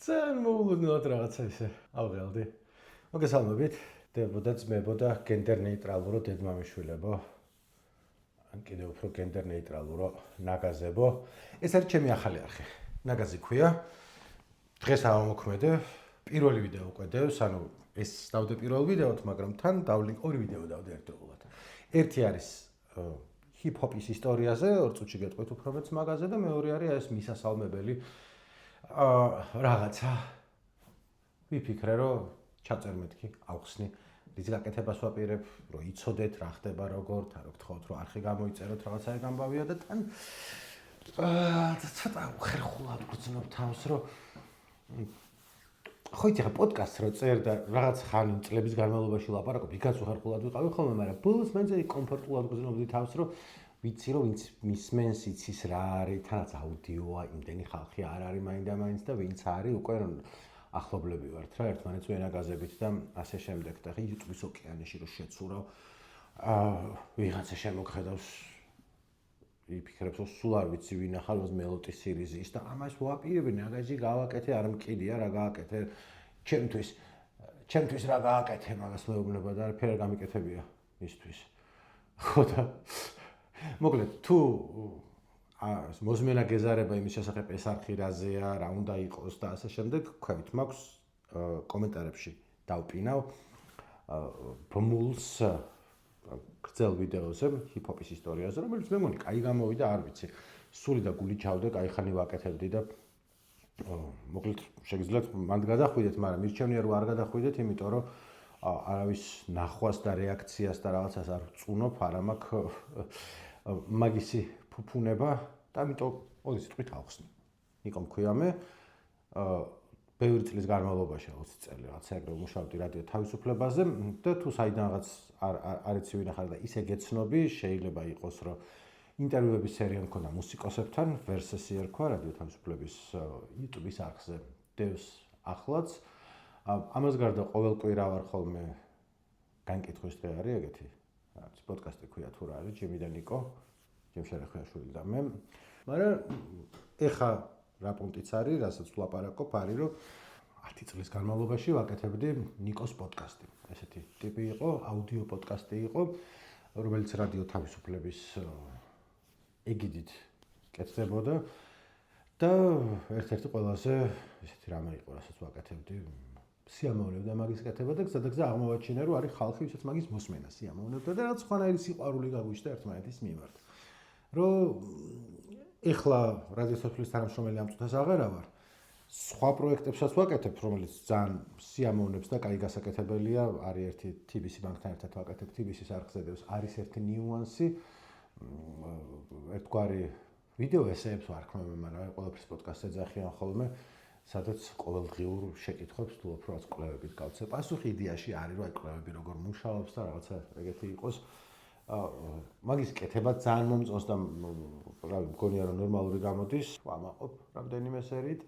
ძალიან მოულოდნელად რაღაცა ისე ავღელდი. მოგესალმებით, დებო და ძმებო და გენდერ ნეიტრალურო დედმამიშვილებო. ან კიდევ უფრო გენდერ ნეიტრალურო ნაგაზებო. ეს არის ჩემი ახალი არხი. ნაგაზი ქვია. დღეს ავამოქმედე პირველი ვიდეო ვკვედევს, ანუ ეს დავდე პირველ ვიდეოთ, მაგრამ თან დავლინკ ორი ვიდეო დავდე ერთდროულად. ერთი არის ჰიპ-ჰოპის ისტორიაზე, 2 წუთში გეტყვით უფრო მეც მაგაზე და მეორე არის ეს მისასალმებელი რაღაცა. ვიფიქრე, რომ ჩაწერ მეთქი, ავხსნი, რის გაკეთებას ვაპირებ, რომ იცოდეთ რა ხდება როგორ, თან გთხოვთ რომ არხი გამოიწეროთ, რაღაცა გამბავია და თან ცოტა ხერხულად გძნობ თავს, რომ ხო იცი ხა პოდკასტს რო წერ და რაღაც ხანი წლების განმავლობაში ლაპარაკობ, იქაც უხერხულად ვიყავი ხოლმე, მაგრამ ბოლოს მე ძე კომფორტულად გძნობდი თავს, რომ ვიცი რომ ვინც მისმენს იცის რა არის, თანაც აუდიოა, იმდენი ხალხი არ არის მაინდა-მაინც და ვინც არის უკვე ახლობლები ვართ რა, ერთმანეთს ვენაგაზებით და ასე შემდეგ და YouTube-ის ოკეანეში რო შეცურავ, ვიღაცა შემოგხედავს იფიქრებს რომ სულ არ ვიცი ვინ ახალოს მელოტის სირიზი ის და ამას ვაპირებ ნაგაზი გავაკეთე არ მკიდია რა გააკეთე ჩემთვის რა გააკეთე მაგას მეუბნება და არაფერი გამიკეთებია მისთვის ხო და მოკლედ თუ მოსმენა გეზარება იმის შესახებ ეს არხი რაზეა რა უნდა იყოს და ასე შემდეგ ქვევით მაქვს კომენტარებში დავპინავ ბმულს გრძელ ვიდეოზე ჰიპ-ჰოპის ისტორიაზე, რომელიც მე მგონი კაი გამოვიდა, არ ვიცი. სული და გული ჩავდე, კაი ხანი ვაკეთებდი და მოკლედ შეგიძლიათ მანდ გადახვიდეთ, მაგრამ მირჩევნია რომ არ გადახვიდეთ, იმიტომ რომ არავის ნახვას და რეაქციას და რაღაცას არ ვწუნობ, არა მაქვს მაგისი ფუფუნება და ამიტომ ორი სიტყვით ავხსნი. ნიკო მქვია მე ბევრი წლის განმავლობაში 20 წელი რაღაცა ეგრე მუშაობდი რადიო თავისუფლებაზე და თუ საიდანღაც არ იცი ვინ ახარ და ისე გეცნობი, შეიძლება იყოს რომ ინტერვიუების სერია მქონდა მუსიკოსებთან, ვერსესი ერქვა რადიო თავისუფლების YouTube-ის არხზე დევს ახლაც. ამას გარდა ყოველ კვირა ვარ ხოლმე განკითხვის დღე არის ეგეთი. რაც პოდკასტი ქვია თუ რა არის, ჯიმი და ნიკო, ჯიმ შერეხვიაშვილი და მე. მაგრამ ეხა რა პუნქტიც არის, რასაც ვლაპარაკობ, არის რომ 10 წლის განმავლობაში ვაკეთებდი ნიკოს პოდკასტი. ესეთი ტიპი იყო, აუდიო პოდკასტი იყო, რომელიც რადიო თავისუფლების ეგიდით კეთდებოდა და ერთ-ერთი ყველაზე ესეთი რამე იყო, რასაც ვაკეთებდი. სიამოვნებდა მაგის კეთება და გზადაგზა აღმოვაჩინე, რომ არის ხალხი, ვისაც მაგის მოსმენა სიამოვნებდა და რაც სხვანაირი სიყვარული გაგვიჩნდა ერთმანეთის მიმართ. რომ ეხლა რადიო თავისუფლების თანამშრომელი ამ წუთას აღარა ვარ. სხვა პროექტებსაც ვაკეთებ, რომელიც ძალიან სიამოვნებს და კაი გასაკეთებელია. არის ერთი TBC ბანკთან ერთად ვაკეთებ TBC-ის არხზე დევს. არის ერთი ნიუანსი, ერთგვარი ვიდეო ესეებს ვარქმევ, მაგრამ ყველაფერს პოდკასტზე ძახიან ხოლმე, სადაც ყოველდღიურ შეკითხვებს თუ უფრო რაც კვლევებით გავცე. პასუხი იდეაში არის, რომ აი კვლევები როგორ მუშაობს და რაღაცა ეგეთი იყოს. მაგის კეთება ძალიან მომწონს და რა მგონია რომ ნორმალური გამოდის, ვამაყობ რამდენიმე სერიით.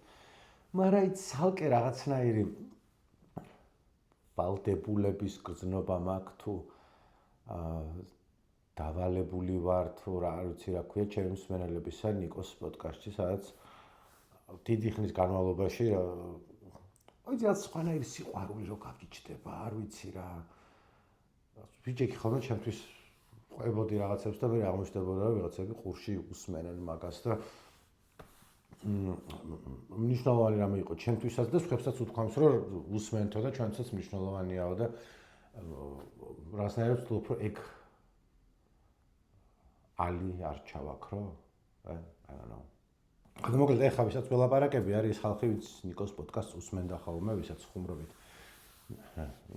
მაგრამ აი ცალკე რაღაცნაირი ვალდებულების გრძნობა მაქვს თუ დავალებული ვარ თუ რა არ ვიცი რა ქვია ჩემი მსმენელებისა ნიკოს პოდკასტში, სადაც დიდი ხნის განმავლობაში აი რაღაც სხვანაირი სიყვარული რო გაგიჩნდება, არ ვიცი რა. ვიჯექი ხოლმე ჩემთვის ყვებოდი რაღაცებს და მე აღმოჩნდებოდა რომ ვიღაცები ყურში უსმენენ მაგას და მნიშვნელოვანი რამე იყო ჩემთვისაც და სხვებსაც უთქვამს რომ უსმენთო და ჩვენთვისაც მნიშვნელოვანიაო და რაღაცნაირად ვთქვი რომ ეგ ალი არ ჩავაქრო I don't know. ანუ მოკლედ ეხლა ვისაც ველაპარაკები არის ხალხი ვინც ნიკოს პოდკასტს უსმენდა ხოლმე ვისაც ხუმრობით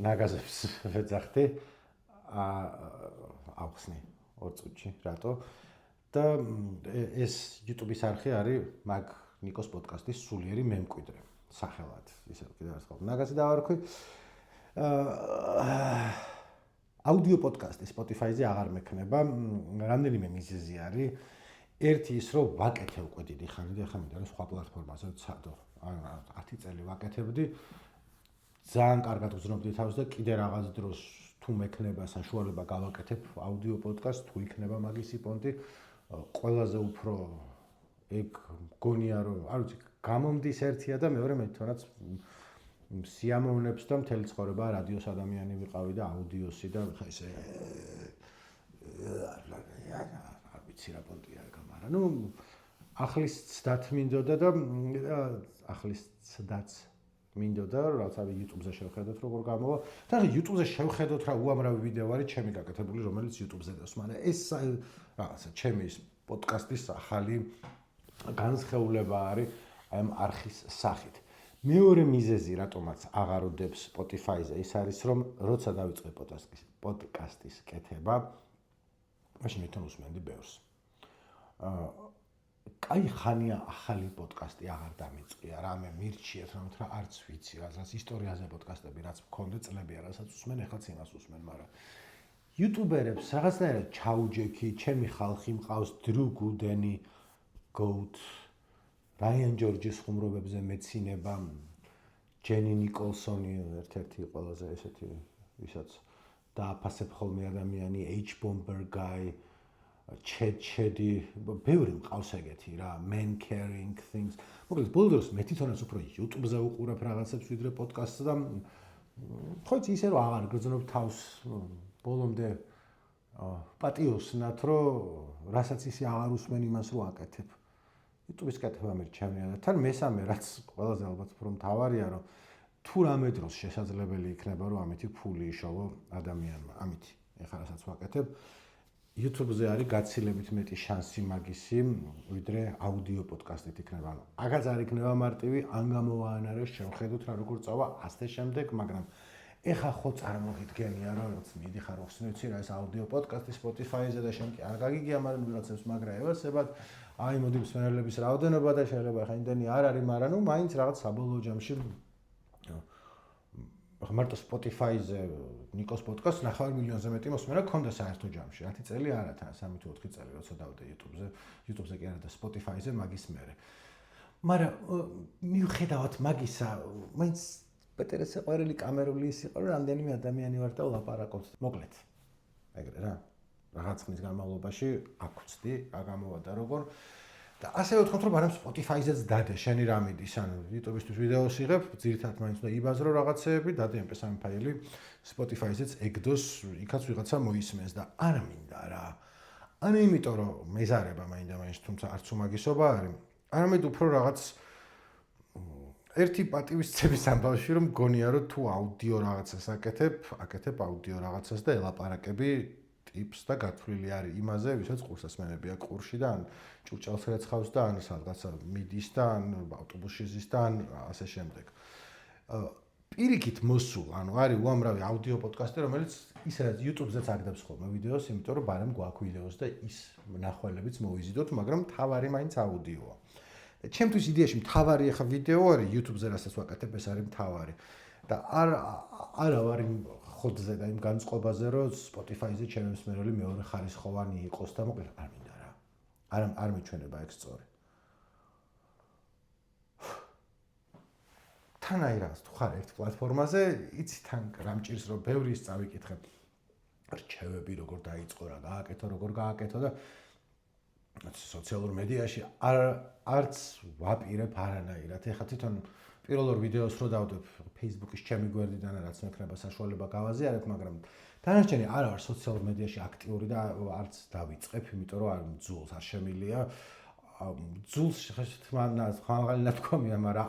ნაგაზებს ვეძახდი ავხსნი 2 წუთში რატო და ეს YouTube-ის არხი არის მაგ ნიკოს პოდკასტის სულიერი მემკვიდრე სახელად ისე კიდევ ერთხელ ნაგაზი დავარქვი აუდიო პოდკასტი Spotify-ზე აღარ მექნება რამდენიმე მიზეზი არის ერთი ის რომ ვაკეთე უკვე დიდი ხანი და ახლა მინდა რომ სხვა პლატფორმაზე ვცადო ანუ 10 წელი ვაკეთებდი ძალიან კარგად ვზრუნავდი თავს და კიდე რაღაც დროს თუ მექნება საშუალება გავაკეთებ აუდიო პოდკასტს თუ იქნება მაგისი პონტი ყველაზე უფრო ეგ გონია რომ არ ვიცი გამომდის ერთია და მეორე მე თვითონაც სიამოვნებს და მთელი ცხოვრება რადიოს ადამიანი ვიყავი და აუდიოსი და ხა ესე არ ვიცი რა პონტია ეგ მაგრამ ნუ ახლის ცდათ მინდოდა და ახლის ცდაც მინდოდა რაც არის YouTube-ზე შევხედოთ როგორ გამოვა და YouTube-ზე შევხედოთ რა უამრავი ვიდეო არის ჩემი გაკეთებული რომელიც YouTube-ზე დევს მაგრამ ეს რაღაცა ჩემი პოდკასტის ახალი განსხეულება არის აი ამ არხის სახით მეორე მიზეზი რატომაც აღარ უდებს Spotify-ზე ის არის რომ როცა დავიწყე პოდკასტის კეთება მაშინ მე თან უსმენდი ბევრს კაი ხანია ახალი პოდკასტი აღარ დამიწყია რამე მირჩიეთ რომ რა არც ვიცი რაღაც ისტორიაზე პოდკასტები რაც მქონდა წლებია რასაც უსმენ ეხლაც იმას უსმენ მაგრამ იუტუბერებს რაღაცნაირად ჩაუჯექი ჩემი ხალხი მყავს დრუ გუდენი გოუტ რაიან ჯორჯის ხუმრობებზე მეცინება ჯენი ნიკოლსონი ერთ-ერთი ყველაზე ესეთი ვისაც დააფასებ ხოლმე ადამიანი H bomber guy ჩედი ბევრი მყავს ეგეთი რა man carrying things მოკლედ ბოლო დროს მე თვითონაც უფრო YouTube-ზე უყურებ რაღაცებს ვიდრე პოდკასტს და ხო იცი ისე რომ აღარ გრძნობ თავს ბოლომდე პატიოსნათ რომ რასაც ისე აღარ უსმენ იმას რო აკეთებ YouTube-ის კეთება მერჩემია და თან მესამე რაც ყველაზე ალბათ უფრო მთავარია რომ თუ რამე დროს შესაძლებელი იქნება რომ ამითი ფული იშოვო ადამიანმა ამითი ეხლა რასაც ვაკეთებ YouTube-ზე არის გაცილებით მეტი შანსი მაგისი ვიდრე აუდიო პოდკასტით იქნება ანუ აგაც არ იქნება მარტივი ან გამოვაანარეს შევხედოთ რა როგორ წავა ასე შემდეგ მაგრამ ეხა ხო წარმოგიდგენია რომ რაც მიდიხარ ხსნეცი რა ეს აუდიო პოდკასტი Spotify-ზე და შენ კი არ გაგიგია მაგრამ ვიღაცებს მაგრა ევასებად აი მოდი მსმენელების რაოდენობა და შეიძლება ხა იმდენი არ არის მაგრამ ნუ მაინც რაღაც საბოლოო ჯამში მარტო Spotify-ზე ნიკოს პოდკასტს 9 მილიონზე მეტი მოსმენა გქონდა საერთო ჯამში 10 წელი არა თან 3 თუ 4 წელი როცა დავდე YouTube-ზე კი არა და Spotify-ზე მაგის მერე მაგრამ მიუხედავად მაგისა მაინც პეტერეს ყვერელი კამერული ის იყო რომ რამდენიმე ადამიანი ვარ და ვლაპარაკობთ მოკლედ ეგრე რა რაღაც ხნის განმავლობაში აქვცდი რა გამოვადა როგორ და ასე ვთქვათ რომ არამ Spotify-ზეც დადე შენი რა მიდის ანუ YouTube-ისთვის ვიდეოს იღებ ძირითადად მაინც უნდა იბაზრო რაღაცეები დადე MP3 ფაილი Spotify-ზეც ეგდოს იქაც ვიღაცა მოისმენს და არ მინდა რა ანუ იმიტომ რომ მეზარება მაინდა-მაინც თუმცა არც უმაგისობა არის არამედ უფრო რაღაც ერთი პატივისცემის ამბავში რომ გონია რომ თუ აუდიო რაღაცას აკეთებ აუდიო რაღაცას და ელაპარაკები ტიპს და გათვლილი არის იმაზე, ვისაც ყურსასმენებია ყურში და ან ჭურჭელს რეცხავს და ან სადღაცა მიდის და ან ავტობუსში ზის და ან ასე შემდეგ. პირიქით მოსულ, ანუ არის უამრავი აუდიო პოდკასტი, რომელიც ისედაც YouTube-ზეც აგდებს ხოლმე ვიდეოს, იმიტომ რომ ბარემ გვაქვს ვიდეოს და ის ნახველებიც მოვიზიდოთ, მაგრამ თავარი მაინც აუდიოა. ჩემთვის იდეაში მთავარი ახლა ვიდეო არის YouTube-ზე რასაც ვაკეთებ, ეს არის მთავარი. და არა ვარ იმ ხოდზე და იმ განწყობაზე, რომ Spotify-ზე ჩემი მსმენელი მეორე ხარისხოვანი იყოს და მოკლედ არ მინდა რა. არ მიჩვენება ეგ სწორი. თან აი რაღაც თუ ხარ ერთ პლატფორმაზე, იცი თან რამჭირს რომ ბევრი ის წავიკითხებ. რჩევები როგორ დაიწყო რა, როგორ გააკეთო და სოციალურ მედიაში არც ვაპირებ არანაირად. ეხლა თვითონ პირველ ორ ვიდეოს რო დავდებ Facebook-ის ჩემი გვერდიდან რაც მექნება საშუალება გავაზიარებ, მაგრამ დანარჩენი არ ვარ სოციალურ მედიაში აქტიური და არც დავიწყებ, იმიტომ რომ არ მძულს არ შემილია. მძულს ხალხალი ნათქვამია, მაგრამ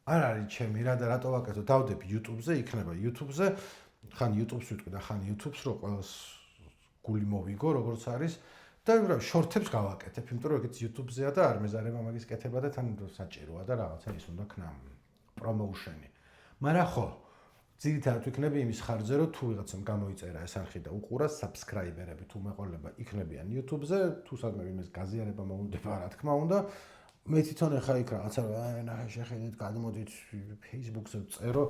არ არის ჩემი რა და რატო ვაკეთო? დავდებ YouTube-ზე, იქნება YouTube-ზე, ხან YouTube-ს ვიტყვი და ხან YouTube-ს რო ყველას გული მოვიგო, როგორც არის და შორტებს გავაკეთებ, იმიტომ რომ ეგეც YouTube-ზეა და არ მეზარება მაგის კეთება და თან საჭიროა და რაღაცა ის უნდა ქნა პრომოუშენი. მაგრამ ხო, ძირითადად ვიქნები იმის ხარჯზე, რომ თუ ვიღაცამ გამოიწერა ეს არხი და უყურა საბსკრაიბერები თუ მეყოლება იქნებიან YouTube-ზე, თუ სადმე იმის გაზიარება მოუნდება, რა თქმა უნდა, მე თვითონ ახლა იქ რაღაცა ნახე შეხედეთ, გადმოდით Facebook-ზე წერო,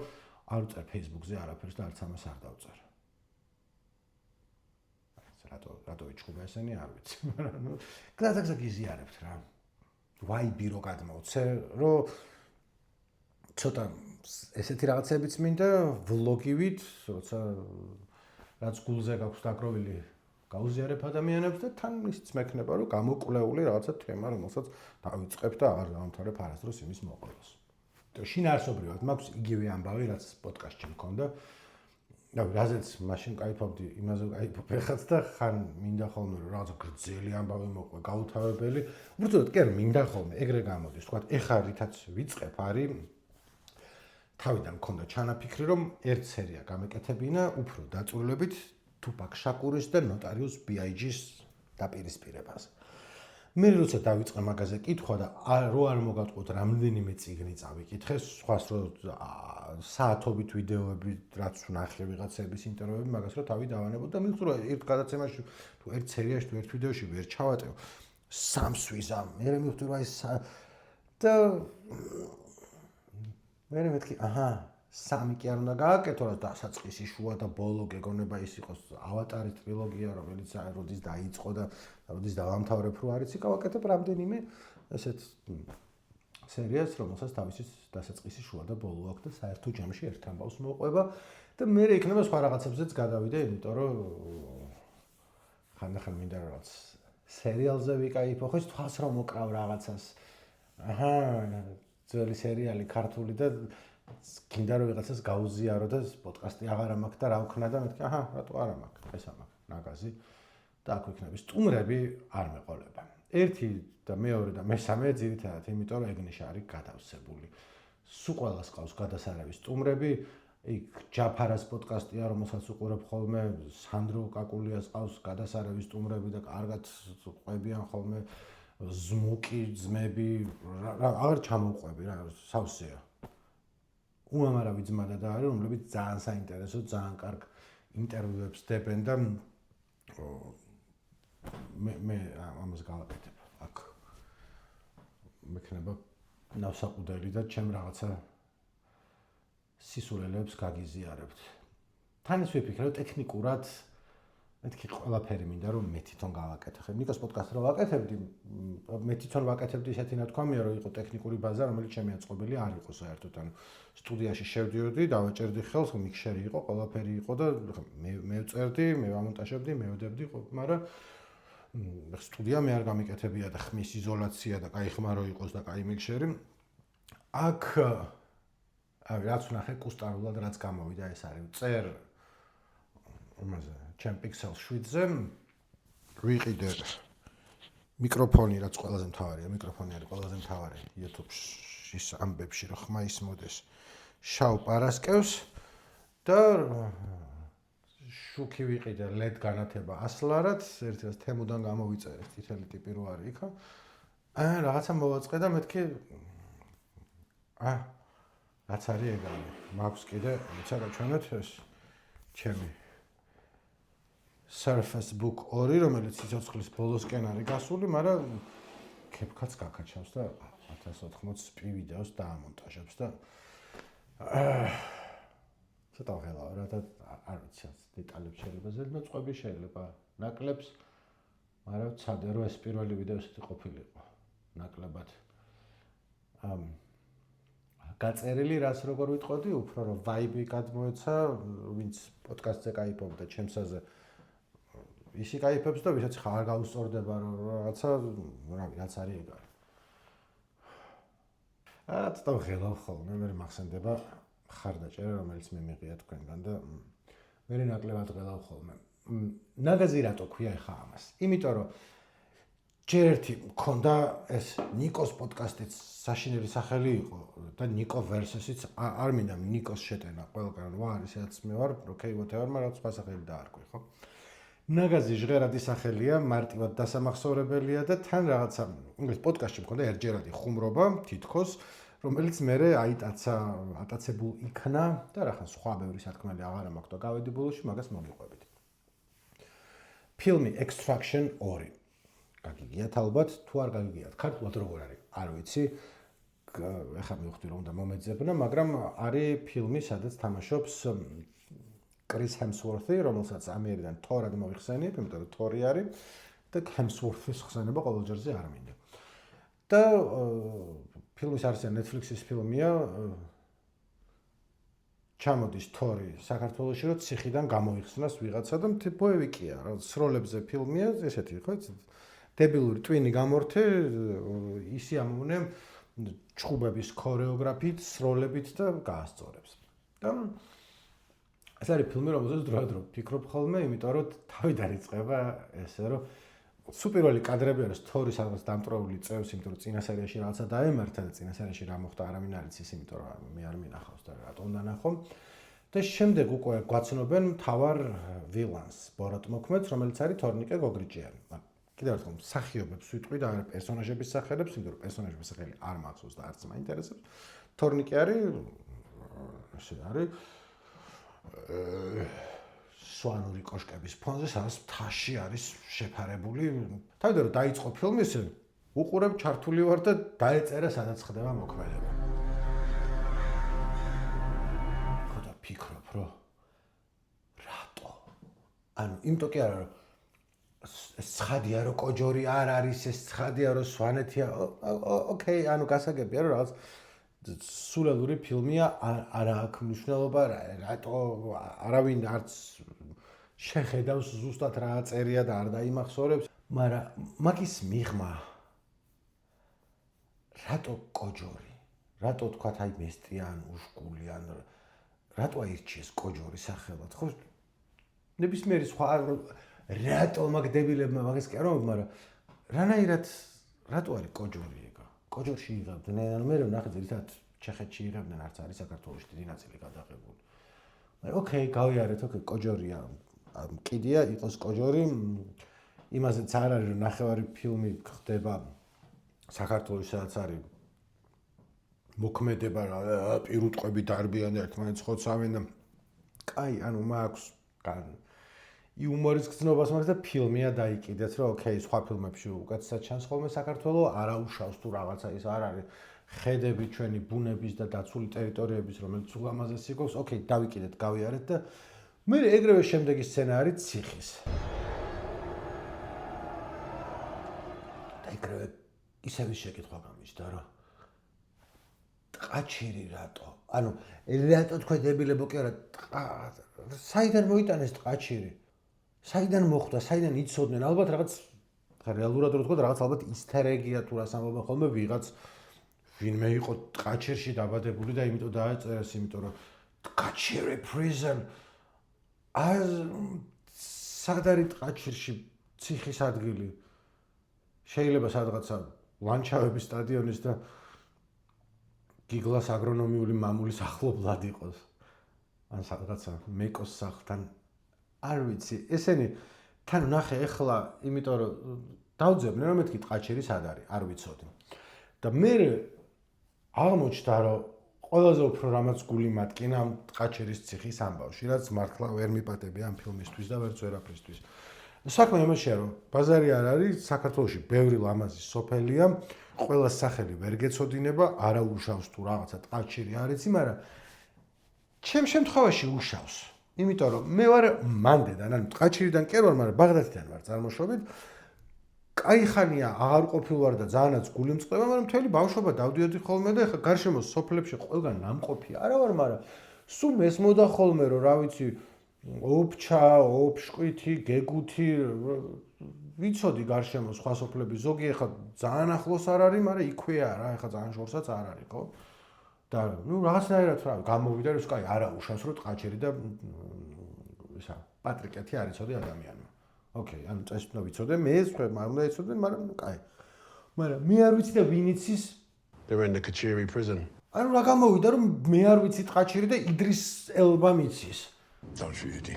არ ვწერ Facebook-ზე არაფერს და არც ამას არ დავწერ. რატო იჩხუბა ესენი არ ვიცი, მაგრამ ნუ გზადაგზა გიზიარებთ რა. ვაიბი რო გადმოვცე, რომ ცოტა ესეთი რაღაცებიც მინდა ვლოგივით, როცა რაც გულზე გაქვს დაგროვილი გაუზიარებ ადამიანებს და თან ისიც მექნება, რომ გამოკვლეული რაღაცა თემა, რომელსაც დავიწყებ და აღარ დავამთავრებ არასდროს იმის მოყოლას. შინაარსობრივად მაქვს იგივე ამბავი, რაც პოდკასტში მქონდა. რაზეც მაშინ кайფობდი, იმაზე кайფობ ეხაც და ხან მინდა ხოლმე რომ რაღაცა გრძელი ამბავი მოყვე, გაუთავებელი. უბრალოდ კი არა, მინდა ხოლმე ეგრე გამოდის. თქვა, ეხა რითაც ვიწყებ არის თავიდან მქონდა ჩანაფიქრი, რომ ერთ სერია გამეკეთებინა უფრო დაწვრილებით თუფაკ შაკურის და ნოტარიუს BIG-ის დაპირისპირებას. მე როცა დავიწყე მაგაზე კითხვა და რო არ მოგატყუოთ რამდენიმე წიგნი წავიკითხე, სხვას რო საათობით ვიდეოები რაც ვნახე ვიღაცების ინტერვიუები, მაგას რო თავი დავანებოთ და მივხვდი რომ ერთ გადაცემაში თუ ერთ სერიაში თუ ერთ ვიდეოში ვერ ჩავატევ, სამს ვიზამ, მე მივხვდი რომ ეს და მე მეთქი, სამი კი არ უნდა გააკეთო, რა დასაწყისი შუა და ბოლო გეგონება ის იყოს ავატარის ტრილოგია, რომელიც როდის დაიწყო და როდის დავამთავრებ, რო არ იცი, გავაკეთებ რამდენიმე ესეთ სერიას, რომელსაც თავისი დასაწყისი შუა და ბოლო აქვს და საერთო ჯამში ერთ ამბავს მოყვება და მე იქნება სხვა რაღაცებზეც გადავიდე, იმიტომ რომ ხანდახან მინდა რაღაც სერიალზე ვიკაიფო, ხო ის თვალს რომ მოკრავ რაღაცას. ძველი სერიალი ქართული და გინდა რომ ვიღაცას გაუზიარო და პოდკასტი აღარ მაქვს და რა ვქნა და მეთქი, რატო არა მაქვს, ეს ამაქვს, ნაგაზი და აქ ვიქნები სტუმრები არ მეყოლება. ერთი და მეორე და მესამე ძირითადად, იმიტომ რომ ეგნიშა არის გადავსებული. სულ ყველას ყავს გადასარევი სტუმრები, იქ ჯაფარას პოდკასტია, რომელსაც უყურებ ხოლმე, სანდრო კაკულიას ყავს გადასარევი სტუმრები და კარგად ყვებიან ხოლმე ზმუკი ძმები, აღარ ჩამოვყვები რა, სავსეა. უმამარავი ძმა და არის, რომლებიც ძალიან საინტერესო, ძალიან კარგ ინტერვიუებს დებენ და მე ამას გავაკეთებ. აქ მექნება ნავსაყუდელი და ჩემ რაღაცა სისულელებს გაგიზიარებთ. თან ის ვიფიქრე, რომ ტექნიკურად მეთქი ყველაფერი მინდა რომ მე თვითონ გავაკეთებ. ნიკოს პოდკასტს რო ვაკეთებდი, მე თვითონ ვაკეთებდი ისეთი ნათქვამია, რომ იყო ტექნიკური ბაზა, რომელიც ჩემი აწყობილი არ იყო საერთოდ. ანუ სტუდიაში შევდიოდი, დავაჭერდი ხელს, მიქსერი იყო, ყველაფერი იყო და მე ვწერდი, მე ვამონტაჟებდი, მე ვდებდი, მაგრამ სტუდია მე არ გამიკეთებია და ხმის იზოლაცია და კაი ხმა რო იყოს და კაი მიქსერი. აქ რაც ვნახე კუსტარულად რაც გამოვიდა ეს არის. წერ იმაზე ჩემ Pixel 7-ზე ვიყიდე მიკროფონი, რაც ყველაზე მთავარია, მიკროფონი არის ყველაზე მთავარი YouTube-ში ის ამბებში, რომ ხმა ისმოდეს შავ პარასკევს და შუქი ვიყიდე LED განათება 100 ლარად, ერთ-ერთ თემუდან გამოვიწერე თითელი ტიპი რო არის იქა. რაღაცა მოვაწყე და მეთქი რაც არის ეგრე. მაქვს კიდე, იცი რა ჩვენეთ ეს ჩემი Surface Book 2, რომელიც სიცოცხლის ბოლოსკენ არის გასული, მაგრამ კეფკაც გაკაჩავს და 1080p ვიდეოს დაამონტაჟებს და ცოტა ღელავ რა და არ ვიცი, დეტალებს შეიძლება ზედმეტ წვები შეიძლება ნაკლებს, მაგრამ ცადე რომ ეს პირველი ვიდეო ისეთი ყოფილიყო ნაკლებად. გაწერილი რას როგორ ვიტყოდი, უფრო რომ ვაიბი გადმოეცა, ვინც პოდკასტზე кайფობდა ჩემსაზე ისი кайფებს და ვისაც ხარ გაუსწორდება რომ რაღაცა, რაც არის ეგ არის. ცოტა ღელავ ხოლმე, მე მახსენდება ხარდაჭერა, რომელიც მე მიყია თქვენგან და მე ნაკლებად ღელავ ხოლმე. ნაგაზი რატო ქვია ხა ამას? იმიტომ რომ ჯერ ერთი მქონდა ეს ნიკოს პოდკასტიც საშინელი სახელი იყო და ნიკო versus-იც არ მინდა ნიკოს შეტენა ყველგან არის რაც მე ვარ, okay whatever, მაგრამ სხვა სახელი დაარქვი, ხო? ნაგაზი ჟღერადი სახელია, მარტივად დასამახსოვრებელია და თან რაღაცა ეს პოდკასტში მქონდა ერთჯერადი ხუმრობა თითქოს, რომელიც მე ატაცებულ იქნა და რახან სხვა ბევრი სათქმელი აღარ მაქვს და გავედი ბოლოში მაგას მოგიყვებით. ფილმი Extraction 2 გაგიგიათ ალბათ, თუ არ გაგიგიათ, ქართულად როგორ არის, არ ვიცი. ეხლა მივხვდი რომ უნდა მომეძებნა, მაგრამ არის ფილმი, სადაც თამაშობს კრის ჰემსვორთი, რომელსაც ამერიდან თორად მოიხსენიებ, იმიტომ რომ თორი არის და ჰემსვორთის ხსენება ყოველ ჯერზე არ მინდა. და ფილმის არსია Netflix-ის ფილმია ჩამოდის თორი საქართველოში, რომ ციხიდან გამოიხსნას ვიღაცა და ბოევიკია, რა სროლებზე ფილმია, ესეთი, ხო იცით? დებილური ტვინი გამორთე, ისი ამოვნე ჩხუბების ქორეოგრაფიით, სროლებით და გაასწორებს. და ეს არის ფილმი, რომელზეც დროდადრო ფიქრობ ხოლმე, იმიტომ რომ თავიდან იწყება ესე, რომ სუპერველი კადრები არის თორის რაღაც დამტრეული წევს, იმიტომ რომ წინა სერიაში რაღაცა დაემართა და წინა სერიაში რა მოხდა, არავინ არ იცის, იმიტომ რომ მე არ მინახავს და რატომ დანახო. და შემდეგ უკვე გვაცნობენ მთავარ ვილანს, ბოროტ მოქმედს, რომელიც არის თორნიკე გოგრიჭიანი. კიდევ ერთხელ მსახიობებს ვიტყვი და არა პერსონაჟების სახელებს, იმიტომ რომ პერსონაჟების სახელი არ მახსოვს და არც მაინტერესებს. თორნიკე არის ესე არის სვანური კოშკების ფონზე, სადაც მთაში არის შეფარებული. თავიდან რომ დაიწყო ფილმი, ესე უყურებ ჩართული ვარ და დაეწერა სადაც ხდება მოქმედება. ხოდა ფიქრობ, რომ რატო? ანუ იმიტომ კი არა, რომ ცხადია, რომ კოჯორი არ არის, ეს ცხადია, რომ სვანეთია. ოკეი, ანუ გასაგებია, რომ რაღაც სულელური ფილმია, არა აქვს მნიშვნელობა, რატო არავინ არც შეხედავს ზუსტად რა წერია და არ დაიმახსოვრებს, მაგრამ მაგის მიღმა რატო კოჯორი? რატო თქვათ აი მესტრიან, უშკული ან რატო აირჩიეს კოჯორი სახელად? ხო ნებისმიერი სხვა რატო მაგ დებილებმა მაგას კი არ ვამბობ, მაგრამ რანაირად რატო არის კოჯორი ეგა? კოჯორში იღებდნენ, ანუ მე ვნახე ძირითადად ჩეხეთში იღებდნენ, არც არის საქართველოში დიდი ნაწილი გადაღებული. მაგრამ ოკეი, გავიარეთ, ოკეი, კოჯორია. კიდია იყოს კოჯორი, იმაზეც არ არის, რომ ნახევარი ფილმი ხდება საქართველოში, სადაც არის მოქმედება, პირუტყვები დარბიან ერთმანეთს ხოცავენ და კაი, ანუ მაქვს იუმორის გრძნობას მაქვს და ფილმია დაიკიდეთ, რომ ოკეი, სხვა ფილმებში უკეთესად ჩანს ხოლმე საქართველო, არა უშავს თუ რაღაცა ის არ არის ხედები ჩვენი ბუნების და დაცული ტერიტორიების, რომელიც ულამაზესი გვაქვს, ოკეი, დავიკიდეთ, გავიარეთ და მე ეგრევე შემდეგი სცენა არის ციხის. და ეგრევე ისევ შეკითხვა გამიჩნდა, რომ ტყაჩირი რატო? ანუ რატო თქვენ დებილებო კი არა, საიდან მოიტანეს ტყაჩირი? საიდან მოხვდა, საიდან იცოდნენ? ალბათ რაღაც რეალურად რო თქვა, რაღაც ალბათ ისტერეგია თუ რას ამბობენ ხოლმე ვიღაც ვინმე იყო ტყაჩერში დაბადებული და იმიტომ დაეწერეს, იმიტომ რომ ტყაჩერი prison სად არის ტყაჩერში ციხის ადგილი? შეიძლება სადღაცა ლანჩავების სტადიონის და გიგლას აგრონომიული მამულის ახლობლად იყოს. ან სადღაცა მეკოს სახლთან. არ ვიცი, ესენი თან ნახე ეხლა, იმიტომ რომ დავძებნე რომ მეთქი ტყაჩერი სად არის, არ ვიცოდი. და მე აღმოჩნდა, რომ ყველაზე უფრო რამაც გული მატკინა ამ ტყაჩერის ციხის ამბავში, რაც მართლა ვერ მიპატები ამ ფილმისთვის და ვერც ვერაფრისთვის. საქმე იმაშია, რომ ბაზარი არ არის, საქართველოში ბევრი ლამაზი სოფელია, ყველა სახელი ვერ გეცოდინება, არა უშავს თუ რაღაცა ტყაჩერი არ იცი, მაგრამ ჩემ შემთხვევაში უშავს. იმიტომ რომ მე ვარ მანდედან, ანუ ტყაჩერიდან კი არ ვარ, მაგრამ ბაღდათიდან ვარ წარმოშობით. კაი ხანია აღარ ყოფილ ვარ და ძალიანაც გული მწყდება, მაგრამ მთელი ბავშვობა დავდიოდი ხოლმე და ეხლა გარშემო სოფლებში ყველგან ნამყოფი არა ვარ, მაგრამ სულ მესმოდა ხოლმე რომ რა ვიცი, ოფჩა, ოფშკვითი, გეგუთი, ვიცოდი გარშემო სხვა სოფლები, ზოგი ეხლა ძალიან ახლოს არ არის, მაგრამ იქვეა რა, ეხლა ძალიან შორსაც არ არის, ხო? და ნუ რაღაცნაირად რა გამოვიდა რომ კაი არა უშავს რომ ტყაჩერი და ისა პატრიკეთი არ იცოდი ადამიანმა. ოკეი, ანუ წესვნა ვიცოდე, მე სხვა უნდა იცოდნენ, მაგრამ ნუ კაი. მაგრამ მე არ ვიცი და ვინ იცის? They're in the Kacheri prison. ანუ რა გამოვიდა რომ მე არ ვიცი ტყაჩერი და idris elba მიცის. დავშვიდი.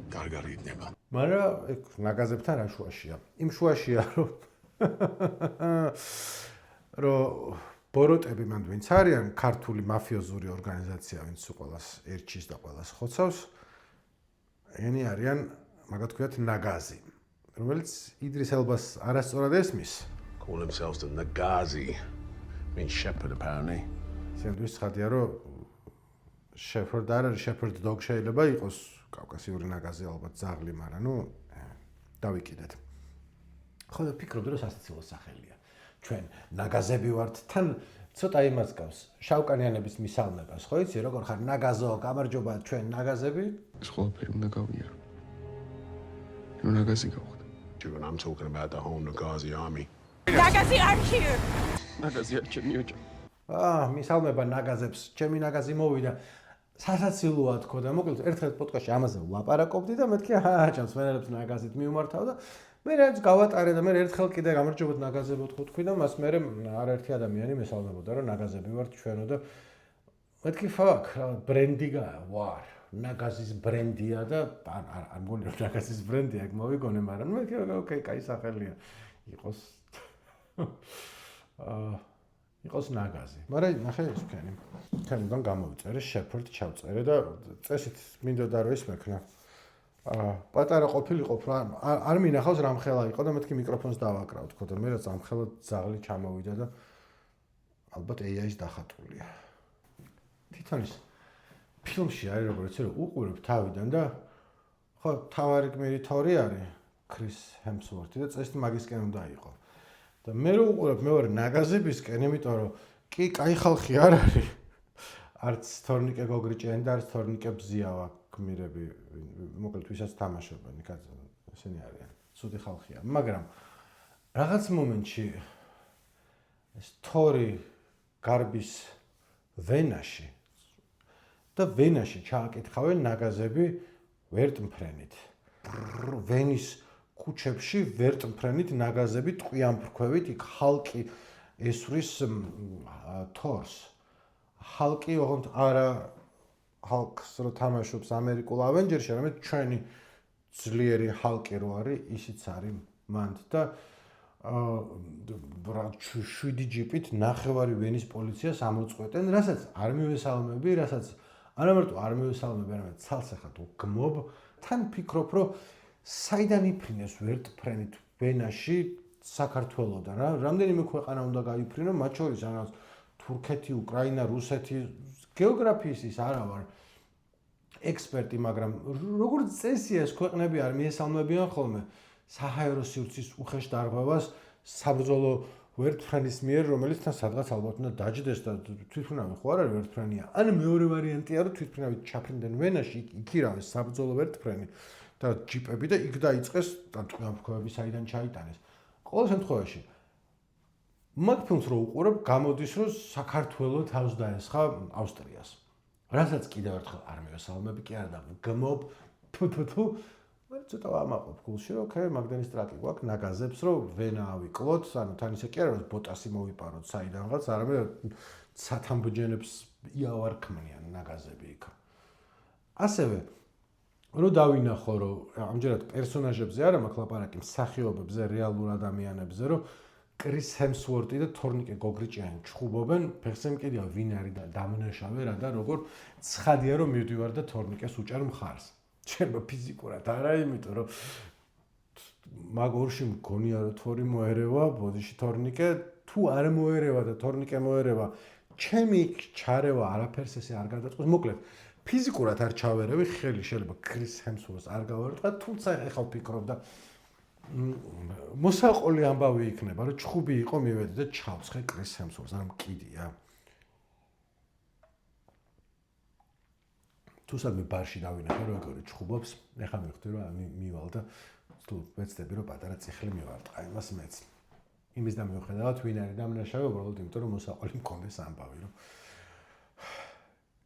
კარგად იქნება. მაგრამ ეგ ნაგაზებთან რა შუაშია? იმ შუაშია რომ ბოროტები მანდ ვინც არიან, ქართული მაფიოზური ორგანიზაცია, ვინც ყველას ერჩის და ყველას ხოცავს. ენი არიან, მაგათ ვქვიათ, ნაგაზი, რომელიც idris elbas არასწორად ესმის. Call themselves the Nagazi. Means shepherd apparently. შემდგომში ცხადია, რომ shepherd არ არის, shepherd dog შეიძლება იყოს კავკასიური ნაგაზი ალბათ ძაღლი, მაგრამ ნუ დავიკიდეთ. ხო და ფიქრობდი, რომ სასაცილო სახელია. ჩვენ ნაგაზები ვართ, თან ცოტა იმას გავს. შავკანიანების მისალმებას, ხო იცი, როგორ ხარ ნაგაზო, გამარჯობა ჩვენ ნაგაზები? ეს ყველაფერი უნდა გავიარო. რომ ნაგაზი გავხდე. And I'm talking about the whole Nagazi army. Nagasi are here. ნაგაზი არ ჩემი ოჯახი. მისალმება ნაგაზებს, ჩემი ნაგაზი მოვიდა. სასაცილოა თქო და მოკლედ ერთხელ პოდკასტში ამაზე ვლაპარაკობდი და მეთქი ჩანს მენელებს ნაგაზით მივმართავ და მე რაც გავატარე და მე ერთხელ კიდე გამარჯობოთ ნაგაზებოთ თქვი და მას მე არაერთი ადამიანი მესალმებოდა რომ ნაგაზები ვართ ჩვენო და მეთქი ფაქ ბრენდი ვარ ნაგაზის ბრენდია და არ მგონი რომ ნაგაზის ბრენდია ეგ მოვიგონე მაგრამ მეთქი ოკეი კაი სახელია იყოს ნაგაზი. მაგრამ ნახე ეს თქვენი. თქვენიდან გამოვიწერე, შეფორდ ჩავწერე და წესით მინდოდა რომ ის მექნა. პატარა ყოფილიყო, არ მინახავს რამხელა იყო და მეთქი მიკროფონს დავაკრავ თქო და მე რაც ამხელა ძაღლი ჩამოვიდა და ალბათ AI-ის დახატულია. თვითონ ის ფილმში არის როგორც რომ უყურებ თავიდან და ხო თავარი გმირი თორი არის ქრის ჰემსვორთი და წესით მაგისკენ უნდა იყო. და მე რო უყურებ მე ვარ ნაგაზებისკენ, იმიტომ რომ კი კაი ხალხი არ არის. არც თორნიკე გოგრიჭენ და არც თორნიკე ბზიავა გმირები, მოკლედ ვისაც თამაშობენ, ესენი არიან. ცუდი ხალხია, მაგრამ რაღაც მომენტში ეს თორი გარბის ვენაში და ვენაში ჩააკითხავენ ნაგაზები ვერტმფრენით. ვენის ქუჩებში ვერტმფრენით ნაგაზები ტყვიან ფრქვევით იქ ჰალკი ესვრის თორს. ჰალკი ოღონდ არა ჰალკს რო თამაშობს ამერიკულ ავენჯერში, არამედ ჩვენი ძლიერი ჰალკი რო არის, ისიც არის მანდ და 7 ჯიპით ნახევარი ვენის პოლიციას ამოწყვეტენ, რასაც არ მივესალმები, რასაც არა მარტო არ მივესალმები, არამედ ცალსახად გმობ, თან ფიქრობ, რომ საიდან იფრინეს ვერტმფრენით ვენაში საქართველოდან რა? რამდენიმე ქვეყანა უნდა გაიფრინო, მათ შორის რაღაც თურქეთი, უკრაინა, რუსეთი, გეოგრაფიის ის არა ვარ ექსპერტი, მაგრამ როგორც წესია ეს ქვეყნები არ მიესალმებიან ხოლმე საჰაერო სივრცის უხეშ დარღვევას საბრძოლო ვერტმფრენის მიერ, რომელიც თან სადღაც ალბათ უნდა დაჯდეს და თვითმფრინავი ხო არ არის ვერტმფრენია. ან მეორე ვარიანტია, რომ თვითმფრინავით ჩაფრინდნენ ვენაში, იქ ირავეს საბრძოლო ვერტმფრენი და ჯიპები და იქ დაიწყეს ტყვიან ფრქვევები საიდან ჩაიტანეს. ყოველ შემთხვევაში მაგ ფილმს რო უყურებ, გამოდის რომ საქართველოს თავს დაესხა ავსტრიას. რასაც კიდევ ერთხელ არ მივესალმები, კი არა და გმობ თუ მე ცოტა ვამაყობ გულში, რომ ოკეი, მაგდენის ტრაკი გვაქვს, ნაგაზებს რომ ვენა ავიკლოთ, ანუ თან ისე კი არა რომ ბოტასი მოვიპაროთ საიდანღაც, არამედ სათამბჯენებს იავარქმნიან ნაგაზები იქ. ასევე რო დავინახო, რომ ამჯერად პერსონაჟებზე არა მაქვს ლაპარაკი, მსახიობებზე, რეალურ ადამიანებზე, რომ კრის ჰემსვორთი და თორნიკე გოგრიჭიანი ჩხუბობენ, ფეხზე მკიდია ვინ არის და დამნაშავე რა და როგორ ცხადია რომ მივდივარ და თორნიკეს უჭერ მხარს. შეიძლება ფიზიკურად არა, იმიტომ რომ მაგ ორში მგონია რომ თორი მოერევა, ბოდიში თორნიკე, თუ არ მოერევა და თორნიკე მოერევა, ჩემი ჩარევა არაფერს ესე არ გადაწყობს. მოკლედ ფიზიკურად არ ჩავერევი, ხელი შეიძლება კრის ჰემსვორთს არ გავერტყა, თუმცა ეხლა ვფიქრობ და მოსაყოლი ამბავი იქნება, რომ ჩხუბი იყო მივედი და ჩავცხე კრის ჰემსვორთს, არ მკიდია. თუ სადმე ბარში დავინახე, რომ ეგ ჩხუბობს, ეხლა მივხვდი, რომ მივალ და ვეცდები, რომ პატარა წიხლი მივარტყა იმას მეც. იმის და მიუხედავად, ვინ არის დამნაშავე, უბრალოდ იმიტომ, რომ მოსაყოლი მქონდეს ამბავი, რომ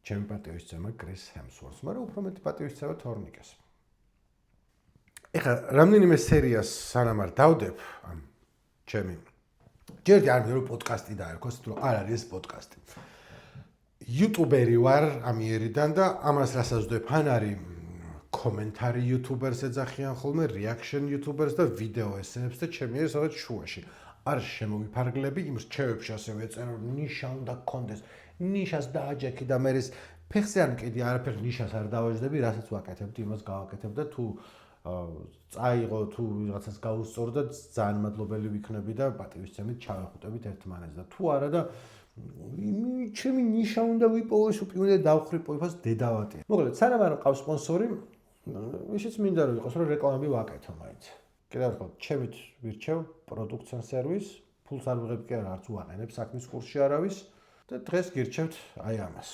ჩემი პატივისცემა კრის ჰემსვორთს, მაგრამ უფრო მეტი პატივისცემა თორნიკეს. ეხლა რამდენიმე სერიას სანამ არ დავდებ, ან ჩემი ჯერჯერ არ მერო პოდკასტი დაერქოს, თუ არ არის ეს პოდკასტი. იუტუბერი ვარ ამიერიდან და ამას რასაც ვდებ, ან არის კომენტარი იუტუბერს ეძახიან ხოლმე, რეაქშენ იუტუბერს და ვიდეო ესეებს და ჩემი ეს რაღაც შუაში. არ შემოვიფარგლები, იმ რჩევებში ასევე ეწერა, რომ ნიშა უნდა გქონდეს, ნიშას დააჯექი და მე ეს ფეხზე არ მკიდი, არაფერ ნიშას არ დავაჯდები, რასაც ვაკეთებდი, იმას გავაკეთებ და თუ წაიღო თუ რაღაცას გაუსწორო და ძალიან მადლობელი ვიქნები და პატივისცემით ჩავეხუტებით ერთმანეთს და თუ არა და ჩემი ნიშა უნდა ვიპოვო, უკვე დავხრიპო იმას დედავატია. მოკლედ, სანამ არ ყავს სპონსორი, ისიც მინდა რომ იყოს, რომ რეკლამები ვაკეთო მაინც. კიდევ ერთხელ, ჩემით ვირჩევ პროდუქციონ სერვისს, ფულს არ ვიღებ კი არა, არც უაყენებ საქმის კურსში არავის. და დღეს გირჩევთ აი ამას.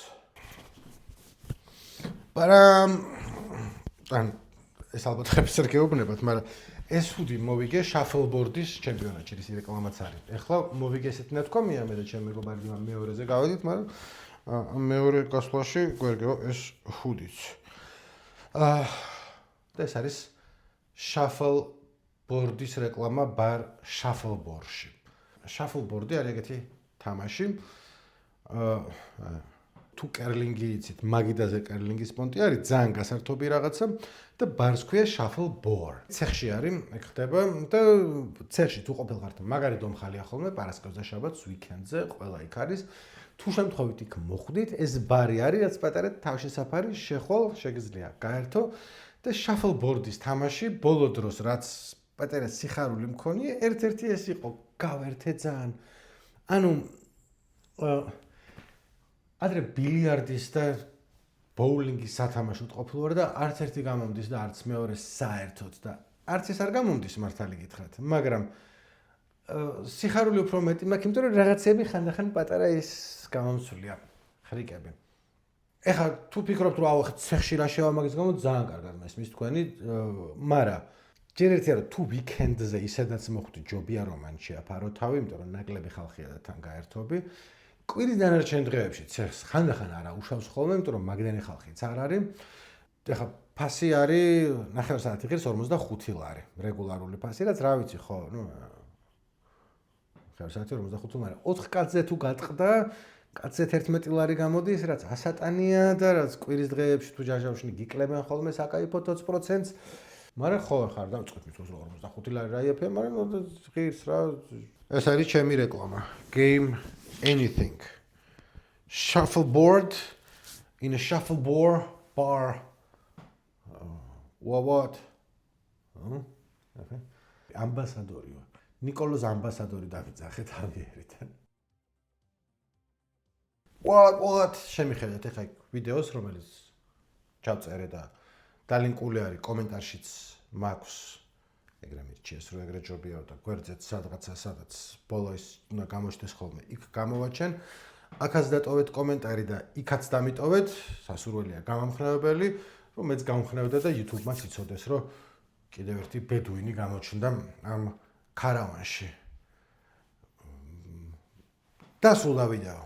მაგრამ ან ეს ალბათ ხებს არ გეუბნებათ, მაგრამ ეს ხუდი მოვიგე შაფლბორდის ჩემპიონატში, ის რეკლამაც არის. ეხლა მოვიგე ესეთი ნათქვამია, მე და ჩემი მეგობარი მეორეზე გავედით, მაგრამ მეორე გასვლაში გვერგება ეს ხუდიც. და ეს არის შაფლბორდის რეკლამა ბარ შაფლბორში. შაფლბორდი არის ეგეთი თამაში. თუ კერლინგი იცით, მაგიდაზე კერლინგის პონტი არის, ძალიან გასართობი რაღაცა და ბარს ქვია შაფლბორ. ცეხში არის, ეგ ხდება და ცეხში თუ ყოფილიყართ, მაგარი დომხალია ხოლმე პარასკევს და შაბათს, ვიკენდზე, ყველა იქ არის. თუ შემთხვევით იქ მოხვდით, ეს ბარი არის, რაც პატარა თავშესაფარი, შეხვალ შეგიძლია გაერთო და შაფლბორდის თამაში ბოლო დროს, რაც პატარა სიხარული მქონია, ერთ-ერთი ეს იყო, გავერთე ძალიან. ანუ ადრე ბილიარდის და ბოულინგის სათამაშოდ ყოფილვარ და არც ერთი გამომდის და არც მეორე საერთოდ და არც ეს არ გამომდის მართალი გითხრათ, მაგრამ სიხარული უფრო მეტი მაქვს, იმიტომ რომ რაღაცები ხანდახან პატარა ის გამომცვლია ხრიკები. ეხლა თუ ფიქრობთ რომ ახლა ცეხში რა შევა მაგის გამო ძალიან კარგად მესმის თქვენი, მაგრამ ჯერ ერთი არა თუ ვიკენდზე ისედაც მოხვდი ჯობია რომ მან შეაფარო თავი, იმიტომ რომ ნაკლები ხალხია და თან გაერთობი. კვირის დანარჩენ დღეებში ცეხს ხანდახან არა უშავს ხოლმე, იმიტომ რომ მაგდენი ხალხიც არ არის. ეხლა ფასი არის 9 საათი ღირს 45 ლარი, რეგულარული ფასი, რაც რა ვიცი ხო, ნუ 9 საათი 45 ლარი. 4 კაცზე თუ გატყდა, კაცზე 11 ლარი გამოდის, რაც ასატანია და რაც კვირის დღეებში თუ ჯაჟავშნი გიკლებენ ხოლმე საკაიფო 20%-ს. მაგრამ ხო ხარ დავწყეთ მის 45 ლარი რა იაფია, მაგრამ ღირს რა ეს არის ჩემი რეკლამა. Game anything. Shuffleboard in a shuffleboard bar. What? Okay. Ambassadoriო. ნიკოლოზ ამბასადორი დავიძახეთ ამიერიდან. What? შემიხედეთ ეხლა ვიდეოს, რომელიც ჩავწერე და დალინკული არის კომენტარშიც მაქვს. ეგრე მირჩიეს რომ ეგრე ჯობია და გვერდზეც სადღაცა სადაც ბოლო ის უნდა გამოჩნდეს ხოლმე იქ გამოვაჩენ აქაც დატოვეთ კომენტარი და იქაც დამიტოვეთ სასურველია გამამხნევებელი რომ მეც გამხნევდა და YouTube-მაც იცოდეს რომ კიდევ ერთი ბედუინი გამოჩნდა ამ ქარავანში დასრულდა ვიდეო